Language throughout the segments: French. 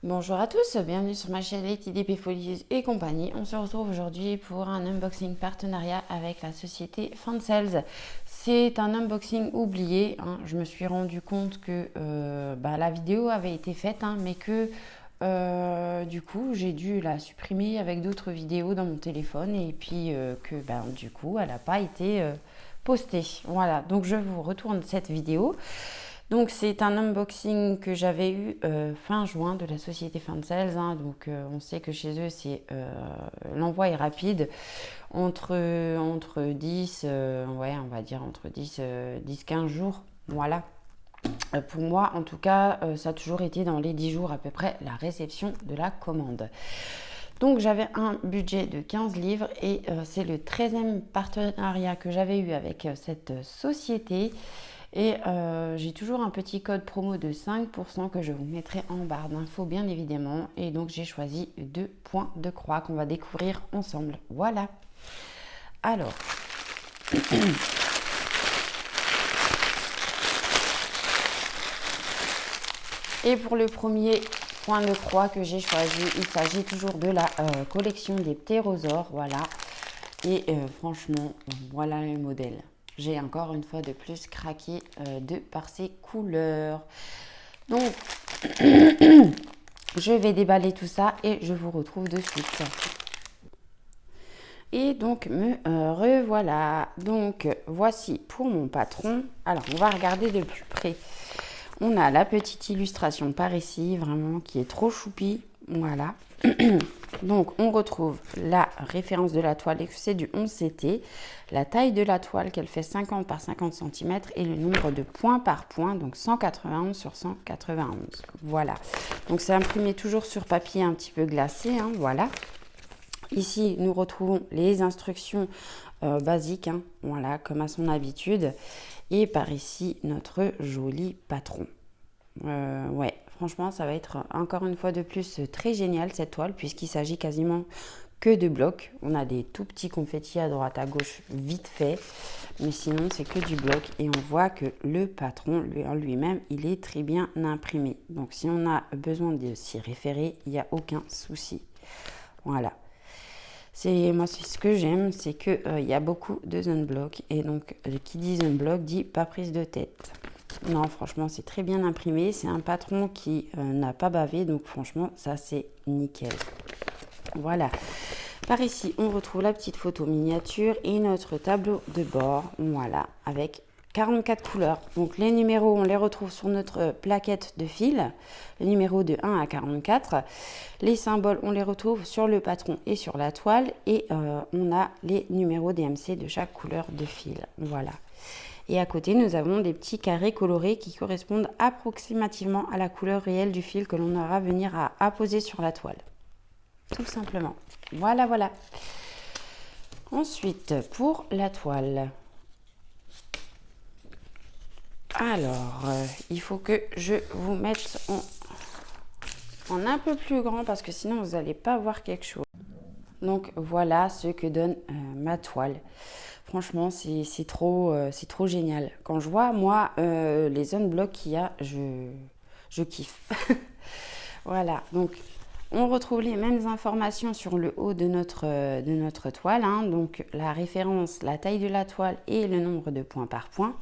Bonjour à tous, bienvenue sur ma chaîne Lady DP Folies et compagnie. On se retrouve aujourd'hui pour un unboxing partenariat avec la société Fansales. C'est un unboxing oublié, hein. Je me suis rendu compte que la vidéo avait été faite, hein, mais que du coup j'ai dû la supprimer avec d'autres vidéos dans mon téléphone et puis du coup elle n'a pas été postée. Voilà, donc je vous retourne cette vidéo. Donc c'est un unboxing que j'avais eu fin juin de la société Fansales, hein. Donc on sait que chez eux c'est l'envoi est rapide entre 10 on va dire entre 10-15 jours. Voilà. Pour moi en tout cas ça a toujours été dans les 10 jours à peu près la réception de la commande. Donc j'avais un budget de 15 livres et c'est le 13e partenariat que j'avais eu avec cette société. Et j'ai toujours un petit code promo de 5% que je vous mettrai en barre d'infos bien évidemment. Et donc j'ai choisi 2 points de croix qu'on va découvrir ensemble. Voilà. Alors. Et pour le premier point de croix que j'ai choisi, il s'agit toujours de la collection des ptérosaures. Voilà. Et franchement, voilà le modèle. J'ai encore une fois de plus craqué de par ses couleurs. Donc, je vais déballer tout ça et je vous retrouve de suite. Et donc, me revoilà. Donc, voici pour mon patron. Alors, on va regarder de plus près. On a la petite illustration par ici, vraiment, qui est trop choupie. Voilà. Donc, on retrouve la référence de la toile, c'est du 11 CT, la taille de la toile qu'elle fait 50 par 50 cm et le nombre de points par point, donc 191 sur 191. Voilà. Donc, c'est imprimé toujours sur papier un petit peu glacé, hein, voilà. Ici, nous retrouvons les instructions basiques, hein, voilà, comme à son habitude. Et par ici, notre joli patron. Ouais, franchement, ça va être encore une fois de plus très génial cette toile, puisqu'il s'agit quasiment que de blocs. On a des tout petits confettis à droite à gauche vite fait, mais sinon c'est que du bloc. Et on voit que le patron lui-même, il est très bien imprimé. Donc si on a besoin de s'y référer, il n'y a aucun souci. Voilà. Moi, c'est ce que j'aime, c'est qu'il y a beaucoup de zone block. Et donc, qui dit zone block dit pas prise de tête. Non, franchement, c'est très bien imprimé. C'est un patron qui n'a pas bavé. Donc, franchement, ça, c'est nickel. Voilà. Par ici, on retrouve la petite photo miniature et notre tableau de bord. Voilà, avec 44 couleurs. Donc, les numéros, on les retrouve sur notre plaquette de fil. Le numéro de 1 à 44. Les symboles, on les retrouve sur le patron et sur la toile. Et on a les numéros DMC de chaque couleur de fil. Voilà. Et à côté, nous avons des petits carrés colorés qui correspondent approximativement à la couleur réelle du fil que l'on aura à venir à apposer sur la toile. Tout simplement. Voilà, voilà. Ensuite, pour la toile. Alors, il faut que je vous mette en un peu plus grand parce que sinon, vous n'allez pas voir quelque chose. Donc, voilà ce que donne ma toile. Franchement, c'est trop génial. Quand je vois, moi, les unblocks qu'il y a, je kiffe. Voilà, donc on retrouve les mêmes informations sur le haut de notre toile, hein. Donc la référence, la taille de la toile et le nombre de points par point.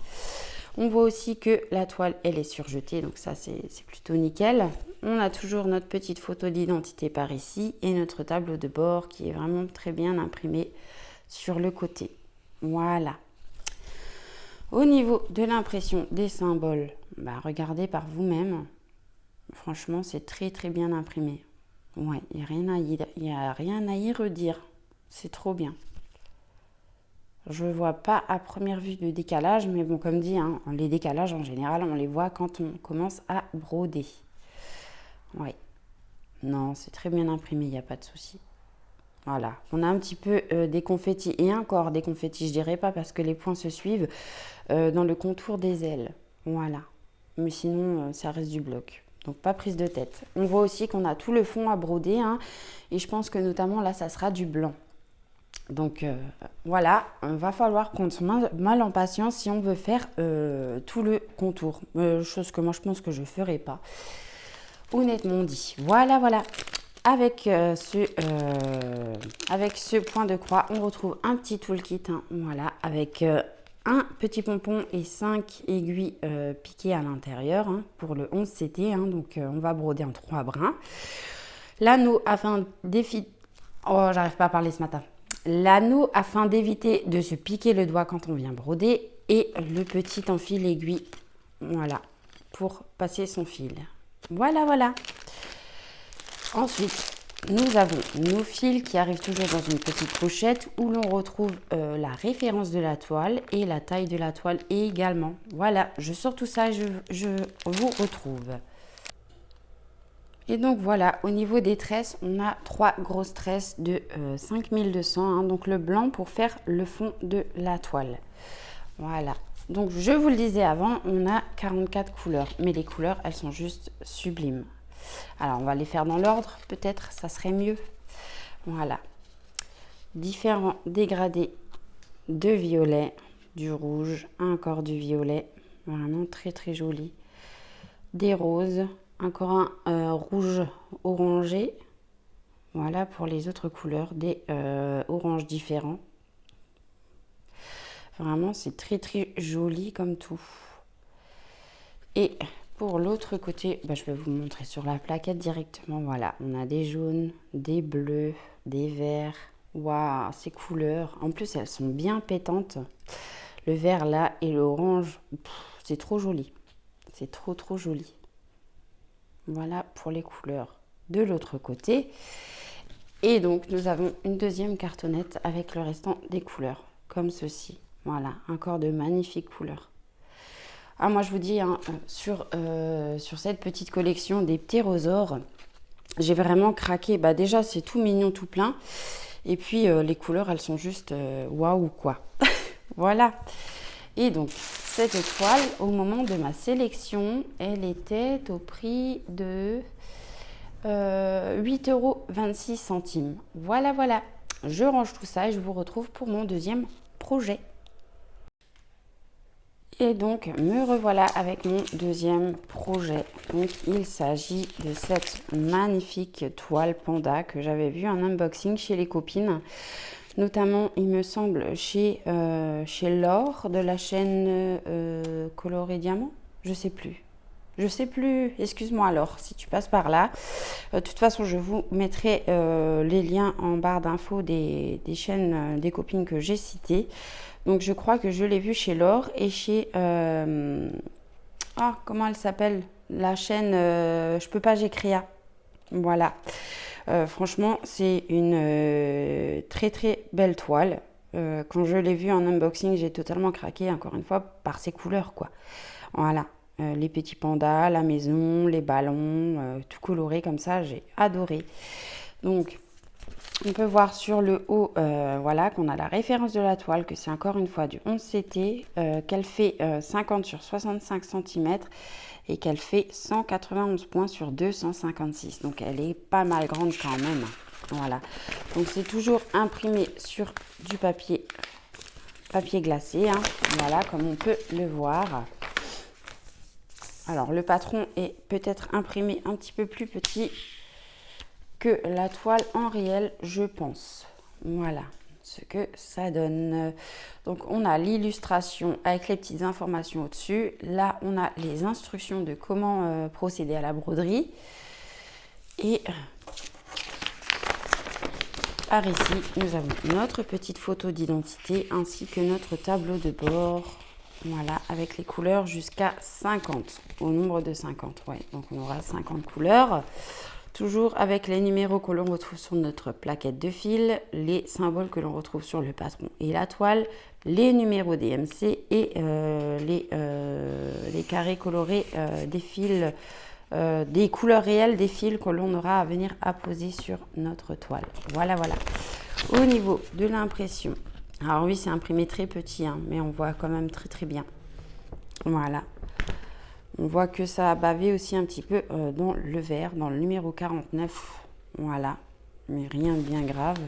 On voit aussi que la toile, elle est surjetée, donc ça, c'est plutôt nickel. On a toujours notre petite photo d'identité par ici et notre tableau de bord qui est vraiment très bien imprimé sur le côté. Voilà. Au niveau de l'impression des symboles, regardez par vous-même. Franchement, c'est très très bien imprimé. Ouais, il n'y a rien à y redire. C'est trop bien. Je ne vois pas à première vue de décalage, mais bon, comme dit, hein, les décalages en général, on les voit quand on commence à broder. Ouais. Non, c'est très bien imprimé, il n'y a pas de souci. Voilà, on a un petit peu des confettis et encore des confettis, je dirais pas parce que les points se suivent dans le contour des ailes. Voilà, mais sinon ça reste du bloc. Donc pas prise de tête. On voit aussi qu'on a tout le fond à broder, hein, et je pense que notamment là ça sera du blanc. Donc voilà, il va falloir prendre son mal en patience si on veut faire tout le contour. Chose que moi je pense que je ne ferai pas. honnêtement dit. Voilà, voilà. Avec ce point de croix, on retrouve un petit toolkit, hein, voilà, avec un petit pompon et 5 aiguilles piquées à l'intérieur, hein, pour le 11 CT, hein, donc on va broder en 3 brins. L'anneau afin d'éviter... Oh, j'arrive pas à parler ce matin. L'anneau afin d'éviter de se piquer le doigt quand on vient broder, et le petit enfil aiguille, voilà, pour passer son fil. Voilà, voilà. Ensuite, nous avons nos fils qui arrivent toujours dans une petite pochette où l'on retrouve la référence de la toile et la taille de la toile également. Voilà, je sors tout ça et je vous retrouve. Et donc voilà, au niveau des tresses, on a 3 grosses tresses de 5200, hein, donc le blanc pour faire le fond de la toile. Voilà, donc je vous le disais avant, on a 44 couleurs, mais les couleurs, elles sont juste sublimes. Alors, on va les faire dans l'ordre, peut-être, ça serait mieux. Voilà. Différents dégradés de violet, du rouge, encore du violet. Vraiment très, très joli. Des roses, encore un rouge orangé. Voilà, pour les autres couleurs, des oranges différents. Vraiment, c'est très, très joli comme tout. Et... pour l'autre côté, je vais vous montrer sur la plaquette directement. Voilà, on a des jaunes, des bleus, des verts. Waouh, ces couleurs. En plus, elles sont bien pétantes. Le vert là et l'orange, c'est trop joli. C'est trop, trop joli. Voilà pour les couleurs de l'autre côté. Et donc, nous avons une deuxième cartonnette avec le restant des couleurs, comme ceci. Voilà, encore de magnifiques couleurs. Ah, moi, je vous dis, hein, sur cette petite collection des ptérosaures, j'ai vraiment craqué. Déjà, c'est tout mignon, tout plein. Et puis, les couleurs, elles sont juste waouh, quoi. Voilà. Et donc, cette toile, au moment de ma sélection, elle était au prix de 8,26 €. Voilà, voilà. Je range tout ça et je vous retrouve pour mon deuxième projet. Et donc, me revoilà avec mon deuxième projet. Donc, il s'agit de cette magnifique toile panda que j'avais vue en unboxing chez les copines. Notamment, il me semble, chez Laure de la chaîne Coloré Diamant. Je sais plus. Je sais plus. Excuse-moi alors si tu passes par là. De toute façon, je vous mettrai les liens en barre d'infos des chaînes des copines que j'ai citées. Donc, je crois que je l'ai vu chez Laure et chez... comment elle s'appelle? La chaîne Je peux pas, j'écris. Voilà. Franchement, c'est une très, très belle toile. Quand je l'ai vue en unboxing, j'ai totalement craqué, encore une fois, par ses couleurs, quoi. Voilà. Les petits pandas, la maison, les ballons, tout coloré comme ça, j'ai adoré. Donc... on peut voir sur le haut, voilà, qu'on a la référence de la toile, que c'est encore une fois du 11 CT, qu'elle fait 50 sur 65 cm et qu'elle fait 191 points sur 256. Donc, elle est pas mal grande quand même. Voilà. Donc, c'est toujours imprimé sur du papier glacé, hein. Voilà, comme on peut le voir. Alors, le patron est peut-être imprimé un petit peu plus petit que la toile en réel, je pense. Voilà ce que ça donne. Donc, on a l'illustration avec les petites informations au-dessus. Là, on a les instructions de comment procéder à la broderie. Et par ici, nous avons notre petite photo d'identité ainsi que notre tableau de bord. Voilà, avec les couleurs jusqu'à 50, au nombre de 50. Ouais, donc on aura 50 couleurs. Toujours avec les numéros que l'on retrouve sur notre plaquette de fil, les symboles que l'on retrouve sur le patron et la toile, les numéros DMC et les carrés colorés des fils, des couleurs réelles des fils que l'on aura à venir apposer sur notre toile. Voilà, voilà. Au niveau de l'impression, alors oui, c'est imprimé très petit, hein, mais on voit quand même très très bien. Voilà. On voit que ça a bavé aussi un petit peu dans le vert, dans le numéro 49. Voilà, mais rien de bien grave.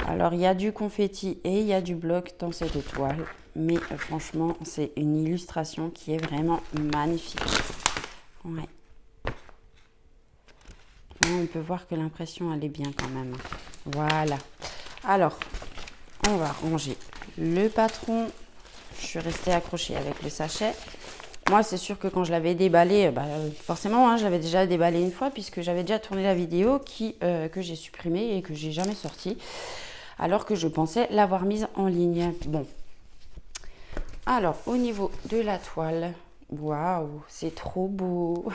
Alors, il y a du confetti et il y a du bloc dans cette toile. Mais franchement, c'est une illustration qui est vraiment magnifique. Ouais. on peut voir que l'impression, elle est bien quand même. Voilà. Alors, on va ranger le patron. Je suis restée accrochée avec le sachet. Moi, c'est sûr que quand je l'avais déballé, forcément, hein, je l'avais déjà déballé une fois puisque j'avais déjà tourné la vidéo que j'ai supprimée et que j'ai jamais sortie. Alors que je pensais l'avoir mise en ligne. Bon. Alors, au niveau de la toile, waouh, c'est trop beau.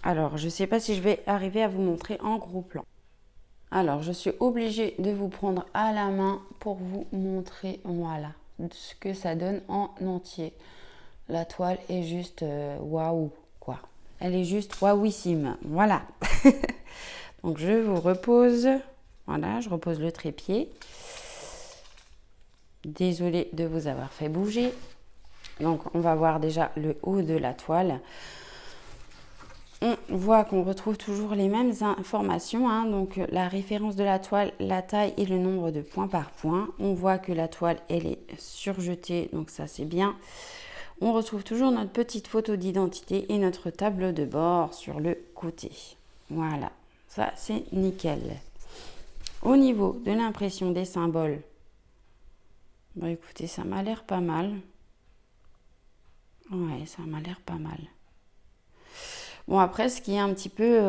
Alors, je ne sais pas si je vais arriver à vous montrer en gros plan. Alors, je suis obligée de vous prendre à la main pour vous montrer, voilà, ce que ça donne en entier. La toile est juste waouh, quoi. Elle est juste waouissime. Voilà. Donc, je vous repose. Voilà, je repose le trépied. Désolée de vous avoir fait bouger. Donc, on va voir déjà le haut de la toile. On voit qu'on retrouve toujours les mêmes informations, hein. Donc la référence de la toile, la taille et le nombre de points par point. On voit que la toile, elle est surjetée, donc ça c'est bien. On retrouve toujours notre petite photo d'identité et notre tableau de bord sur le côté. Voilà, ça c'est nickel. Au niveau de l'impression des symboles, bon, écoutez, ça m'a l'air pas mal. Ouais, ça m'a l'air pas mal. Bon, après, ce qui est un petit peu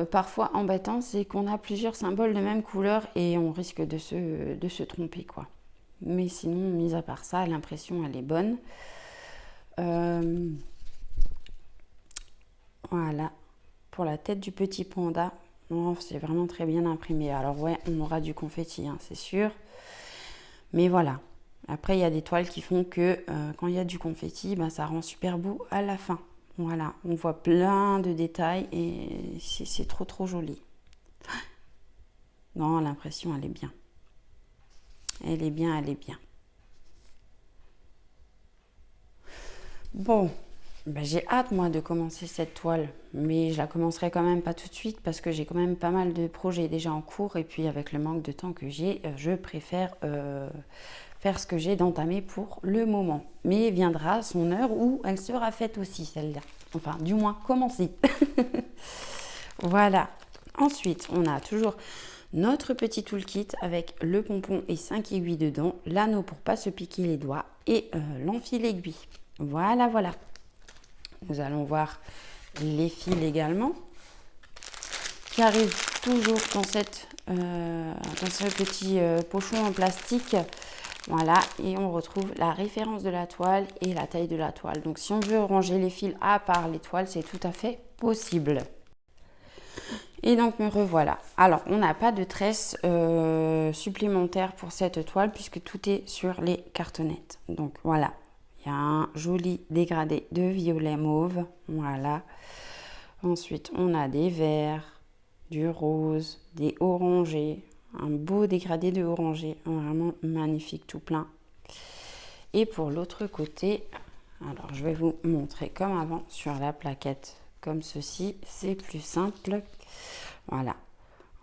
parfois embêtant, c'est qu'on a plusieurs symboles de même couleur et on risque de se tromper, quoi. Mais sinon, mis à part ça, l'impression, elle est bonne. Voilà. Pour la tête du petit panda, oh, c'est vraiment très bien imprimé. Alors, ouais, on aura du confetti, hein, c'est sûr. Mais voilà. Après, il y a des toiles qui font que quand il y a du confetti, ça rend super beau à la fin. Voilà, on voit plein de détails et c'est trop joli. Non, l'impression, elle est bien. Elle est bien, elle est bien. Bon, j'ai hâte, moi, de commencer cette toile. Mais je la commencerai quand même pas tout de suite parce que j'ai quand même pas mal de projets déjà en cours. Et puis, avec le manque de temps que j'ai, je préfère faire ce que j'ai d'entamé pour le moment. Mais viendra son heure où elle sera faite aussi, celle-là. Enfin, du moins, commencer. Voilà. Ensuite, on a toujours notre petit toolkit avec le pompon et 5 aiguilles dedans, l'anneau pour pas se piquer les doigts et l'enfil aiguille. Voilà, voilà. Nous allons voir les fils également qui arrivent toujours dans ce petit pochon en plastique. Voilà, et on retrouve la référence de la toile et la taille de la toile. Donc, si on veut ranger les fils à part les toiles, c'est tout à fait possible. Et donc, me revoilà. Alors, on n'a pas de tresse supplémentaire pour cette toile puisque tout est sur les cartonnettes. Donc, voilà. Il y a un joli dégradé de violet mauve. Voilà. Ensuite, on a des verts, du rose, des orangés. Un beau dégradé de orangé, vraiment magnifique, tout plein. Et pour l'autre côté, alors je vais vous montrer comme avant sur la plaquette, comme ceci, c'est plus simple. Voilà,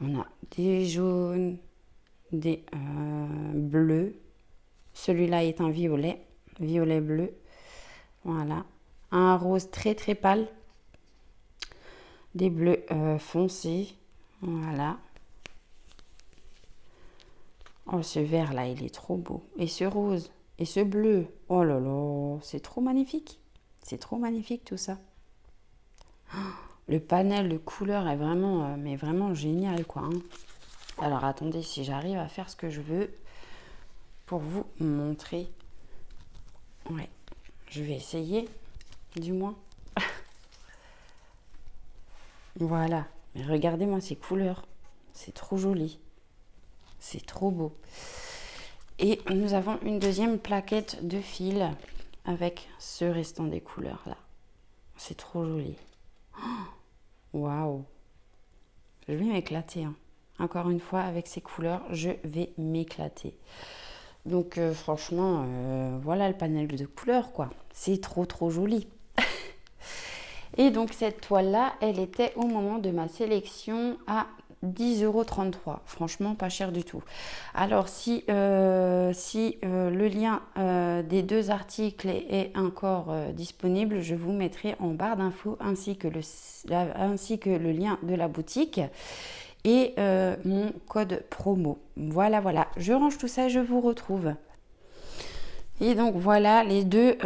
on a des jaunes, des bleus. Celui-là est un violet, violet bleu. Voilà, un rose très très pâle, des bleus foncés. Voilà. Oh, ce vert là, il est trop beau. Et ce rose, et ce bleu. Oh là là, c'est trop magnifique. C'est trop magnifique tout ça. Le panel de couleurs est vraiment, mais vraiment génial, quoi. Hein. Alors, attendez, si j'arrive à faire ce que je veux pour vous montrer. Ouais, je vais essayer, du moins. Voilà. Mais regardez-moi ces couleurs. C'est trop joli. C'est trop beau. Et nous avons une deuxième plaquette de fil avec ce restant des couleurs là. C'est trop joli. Waouh. Je vais m'éclater. Hein. Encore une fois, avec ces couleurs, je vais m'éclater. Donc franchement, voilà le panel de couleurs quoi. C'est trop joli. Et donc cette toile là, elle était au moment de ma sélection à 10,33 €. Franchement, pas cher du tout. Alors, si le lien des deux articles est encore disponible, je vous mettrai en barre d'infos ainsi que le lien de la boutique et mon code promo. Voilà, voilà. Je range tout ça et je vous retrouve. Et donc voilà les deux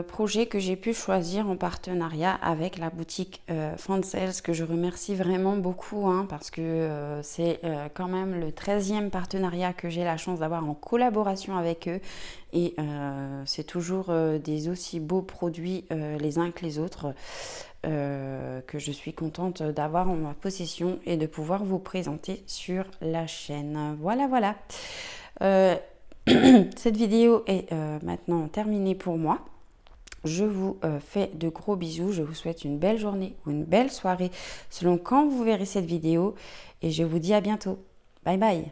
projets que j'ai pu choisir en partenariat avec la boutique Fansales, que je remercie vraiment beaucoup hein, parce que c'est quand même le 13e partenariat que j'ai la chance d'avoir en collaboration avec eux. Et c'est toujours des aussi beaux produits les uns que les autres que je suis contente d'avoir en ma possession et de pouvoir vous présenter sur la chaîne. Voilà, voilà. Cette vidéo est maintenant terminée pour moi. Je vous fais de gros bisous. Je vous souhaite une belle journée ou une belle soirée selon quand vous verrez cette vidéo. Et je vous dis à bientôt. Bye bye.